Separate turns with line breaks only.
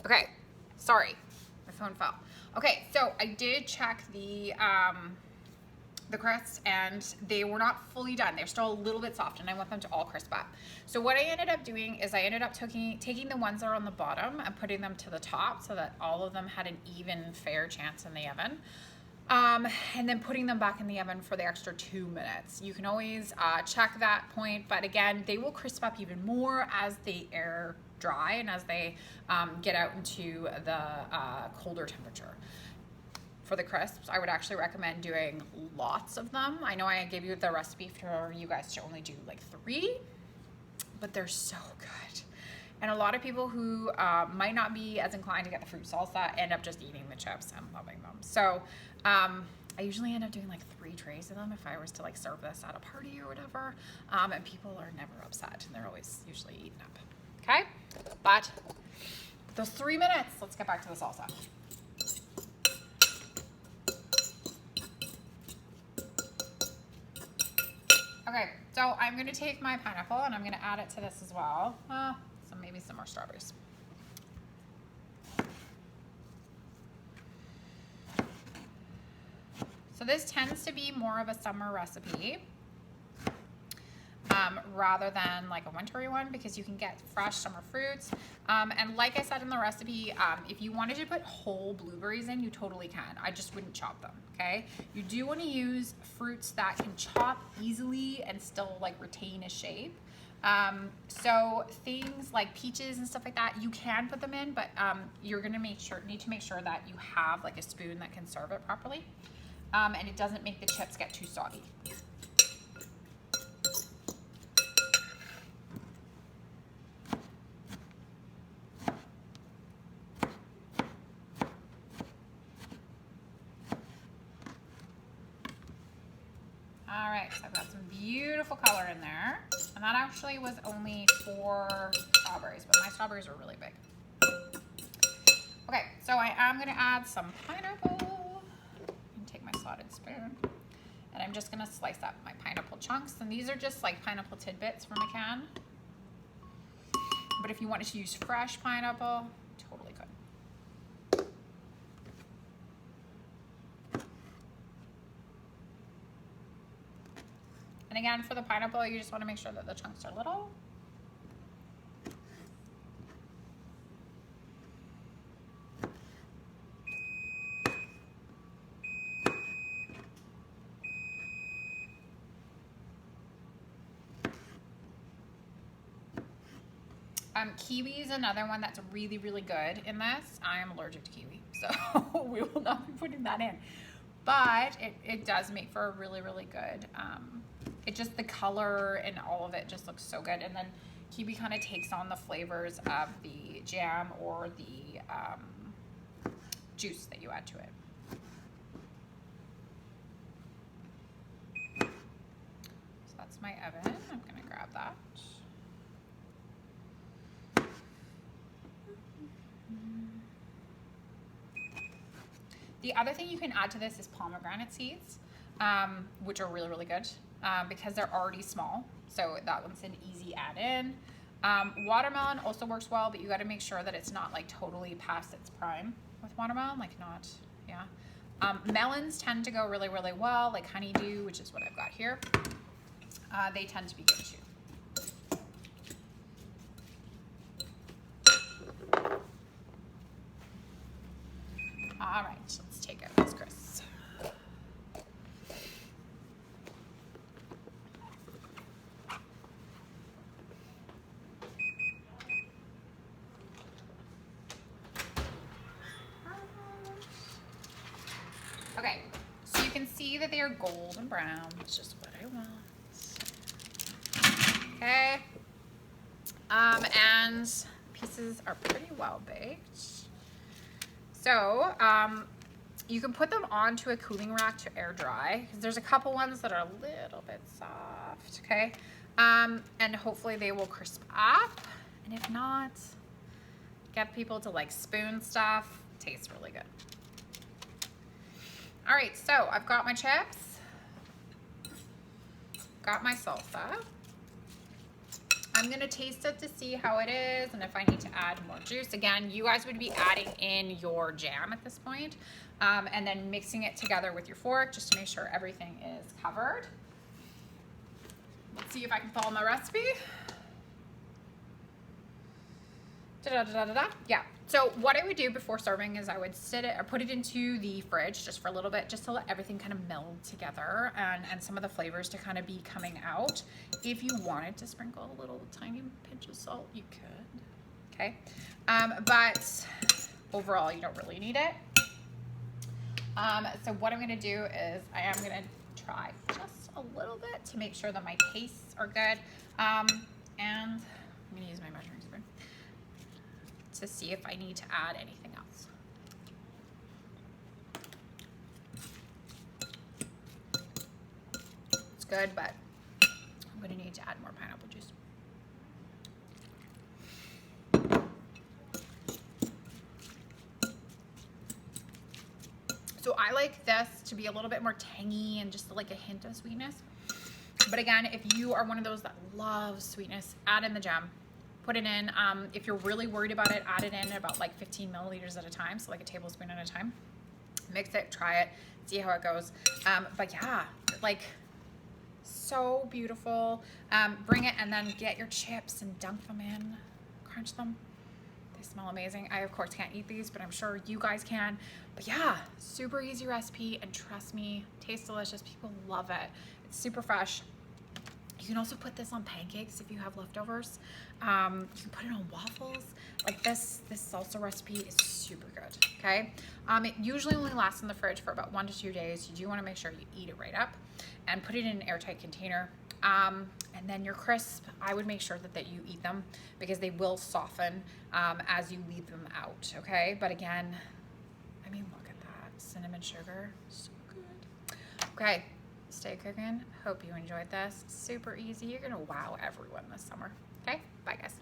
Okay, sorry, my phone fell. Okay, so I did check the crisps and they were not fully done. They're still a little bit soft and I want them to all crisp up. So what I ended up doing is I ended up taking the ones that are on the bottom and putting them to the top so that all of them had an even fair chance in the oven. And then putting them back in the oven for the extra 2 minutes. You can always check that point, but again, they will crisp up even more as they air dry and as they get out into the colder temperature. For the crisps, I would actually recommend doing lots of them. I know I gave you the recipe for you guys to only do like 3, but they're so good. And a lot of people who might not be as inclined to get the fruit salsa end up just eating the chips and loving them. So I usually end up doing like 3 trays of them if I was to like serve this at a party or whatever. And people are never upset and they're always usually eaten up. Okay, but those 3 minutes, let's get back to the salsa. Okay, so I'm gonna take my pineapple and I'm gonna add it to this as well. So maybe some more strawberries. So this tends to be more of a summer recipe rather than like a wintry one because you can get fresh summer fruits. And like I said in the recipe, if you wanted to put whole blueberries in, you totally can. I just wouldn't chop them, okay? You do want to use fruits that can chop easily and still like retain a shape. So things like peaches and stuff like that, you can put them in, but you're gonna need to make sure that you have like a spoon that can serve it properly. And it doesn't make the chips get too soggy. All right, so I've got some beautiful color in there. And that actually was only 4 strawberries, but my strawberries are really big. Okay, so I am gonna add some pineapple. And take my slotted spoon. And I'm just gonna slice up my pineapple chunks. And these are just like pineapple tidbits from a can. But if you wanted to use fresh pineapple, totally could. And again, for the pineapple, you just want to make sure that the chunks are little. Kiwi is another one that's really, really good in this. I am allergic to kiwi, so we will not be putting that in. But it does make for a really, really good, it just, the color and all of it just looks so good. And then kiwi kind of takes on the flavors of the jam or the juice that you add to it. So that's my oven. I'm gonna grab that. The other thing you can add to this is pomegranate seeds, which are really, really good because they're already small. So that one's an easy add in. Watermelon also works well, but you got to make sure that it's not like totally past its prime with watermelon, like not, yeah. Melons tend to go really, really well, like honeydew, which is what I've got here. They tend to be good too. All right, let's take out these crisps. Okay, so you can see that they are golden brown. It's just what I want. Okay, and pieces are pretty well baked. So you can put them onto a cooling rack to air dry because there's a couple ones that are a little bit soft, okay? And hopefully they will crisp up. And if not, get people to like spoon stuff. Tastes really good. All right, so I've got my chips, got my salsa. I'm gonna taste it to see how it is and if I need to add more juice. Again, you guys would be adding in your jam at this point, and then mixing it together with your fork just to make sure everything is covered. Let's see if I can follow my recipe. Yeah. So what I would do before serving is I would sit it or put it into the fridge just for a little bit, just to let everything kind of meld together and some of the flavors to kind of be coming out. If you wanted to sprinkle a little tiny pinch of salt, you could. Okay. But overall, you don't really need it. So what I'm going to do is I am going to try just a little bit to make sure that my tastes are good. And I'm going to use my measuring spoon to see if I need to add anything else. It's good, but I'm going to need to add more pineapple juice. So I like this to be a little bit more tangy and just like a hint of sweetness. But again, if you are one of those that loves sweetness, add in the jam. Put it in. If you're really worried about it, add it in about like 15 milliliters at a time, so like a tablespoon at a time. Mix it, try it, see how it goes. But yeah, like so beautiful. Bring it and then get your chips and dunk them in, crunch them. They smell amazing. I of course can't eat these, but I'm sure you guys can. But yeah, super easy recipe, and trust me, tastes delicious. People love it. It's super fresh. You can also put this on pancakes if you have leftovers. You can put it on waffles. Like this salsa recipe is super good, okay? It usually only lasts in the fridge for about 1 to 2 days. You do wanna make sure you eat it right up and put it in an airtight container. And then your crisp, I would make sure that you eat them because they will soften as you leave them out, okay? But again, I mean, look at that. Cinnamon sugar, so good. Okay. Stay cooking. Hope you enjoyed this. Super easy. You're gonna wow everyone this summer. Okay, bye guys.